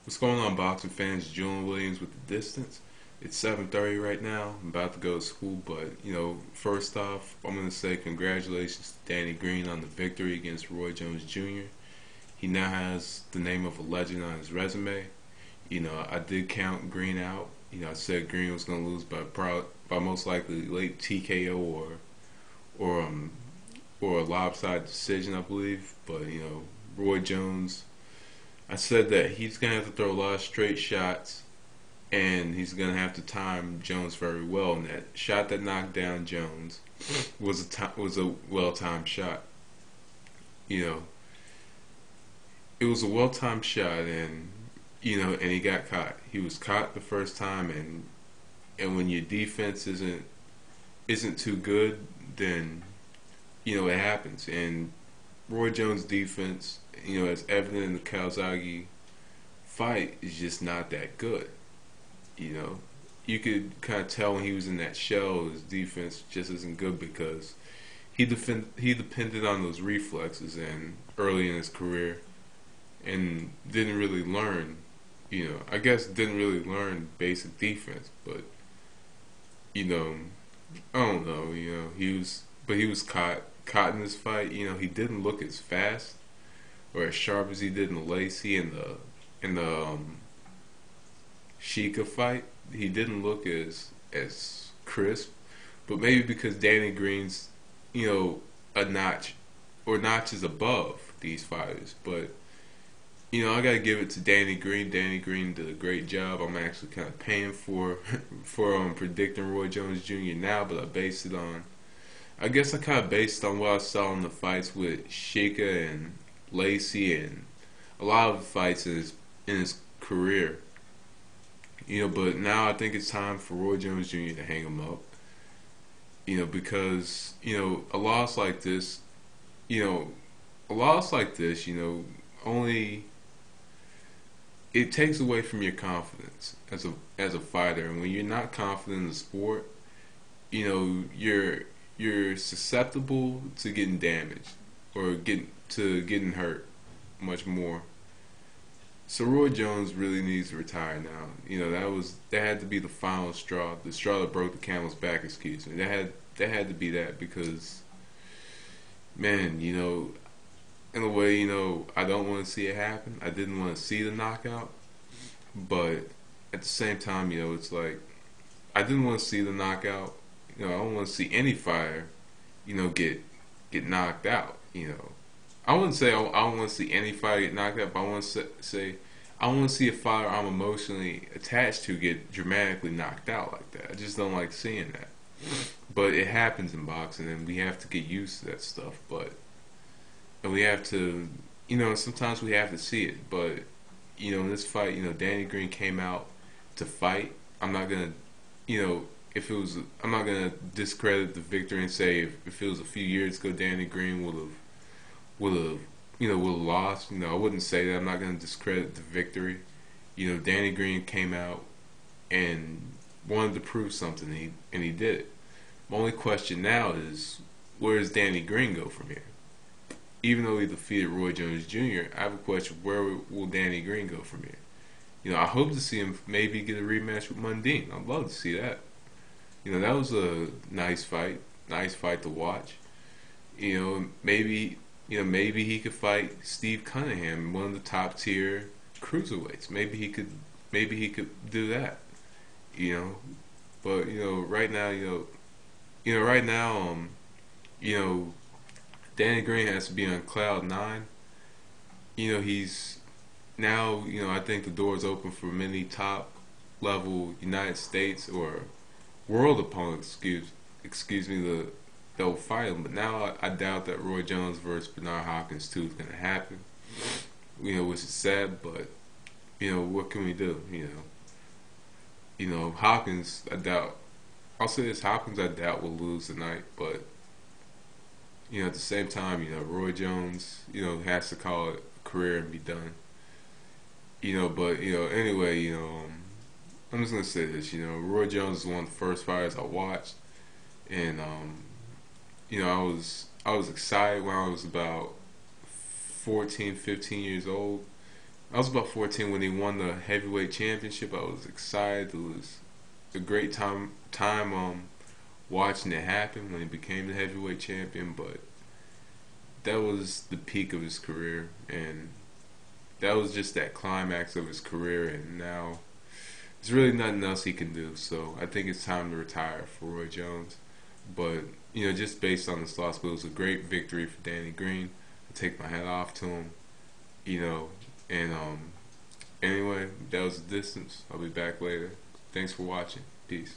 What's going on, boxing fans? Julian Williams with the distance. It's 7:30 right now. I'm about to go to school, but first off, I'm gonna say congratulations to Danny Green on the victory against Roy Jones Jr. He now has the name of a legend on his resume. I did count Green out. I said Green was gonna lose by most likely late TKO or um or a lopsided decision, I believe. But Roy Jones, I said that he's gonna have to throw a lot of straight shots, and he's gonna have to time Jones very well. And that shot that knocked down Jones was a well timed shot. You know, it was a well timed shot, and and he got caught. He was caught the first time, and when your defense isn't too good, then it happens. And Roy Jones' defense, as evident in the Calzaghe fight, is just not that good. You could kind of tell when he was in that shell, his defense just isn't good because he depended on those reflexes and early in his career, and didn't really learn. I guess didn't really learn basic defense, but I don't know. He was caught in this fight. He didn't look as fast or as sharp as he did in the Lacey and the Sheikah fight. He didn't look as crisp, but maybe because Danny Green's a notch or notches above these fighters. But I gotta give it to Danny Green. Danny Green did a great job. I'm actually kind of paying for predicting Roy Jones Jr. now, but I guess I kind of based on what I saw in the fights with Sheikah and Lacey and a lot of the fights in his career. But now I think it's time for Roy Jones Jr. to hang him up. Because a loss like this, you know, only it takes away from your confidence as a fighter. And when you're not confident in the sport, you're susceptible to getting damaged or getting hurt much more. So Roy Jones really needs to retire now. That had to be the final straw, the straw that broke the camel's back. Excuse me. That had to be that because, man, in a way, I don't want to see it happen. I didn't want to see the knockout, but at the same time, it's like I didn't want to see the knockout. I don't want to see any fighter, get knocked out. I wouldn't say I don't want to see any fighter get knocked out, but I want to say I want to see a fighter I'm emotionally attached to get dramatically knocked out like that. I just don't like seeing that. But it happens in boxing, and we have to get used to that stuff. And we have to, sometimes we have to see it. But in this fight, Danny Green came out to fight. I'm not gonna, I'm not gonna discredit the victory and say if it was a few years ago, Danny Green would have lost. I wouldn't say that. I'm not gonna discredit the victory. Danny Green came out and wanted to prove something, and he did it. My only question now is, where does Danny Green go from here? Even though he defeated Roy Jones Jr., I have a question: where will Danny Green go from here? I hope to see him maybe get a rematch with Mundine. I'd love to see that. That was a nice fight to watch. Maybe he could fight Steve Cunningham, one of the top tier cruiserweights. Maybe he could do that. But right now, you know, Danny Green has to be on cloud nine. He's now, I think the door is open for many top level United States or world opponents, excuse me, they'll fight him. But now I doubt that Roy Jones versus Bernard Hopkins 2 is going to happen. Which is sad, but what can we do? Hopkins, I doubt. I'll say this: Hopkins, I doubt will lose tonight. But at the same time, Roy Jones, has to call it a career and be done. But anyway, I'm just gonna say this. Roy Jones is one of the first fighters I watched, and I was excited when I was about 14, 15 years old, I was about 14 when he won the heavyweight championship. I was excited. It was a great time watching it happen when he became the heavyweight champion. But that was the peak of his career, and that was just that climax of his career. And now there's really nothing else he can do. So I think it's time to retire for Roy Jones. But just based on this loss, but it was a great victory for Danny Green. I take my hat off to him. You know, and anyway, that was the distance. I'll be back later. Thanks for watching. Peace.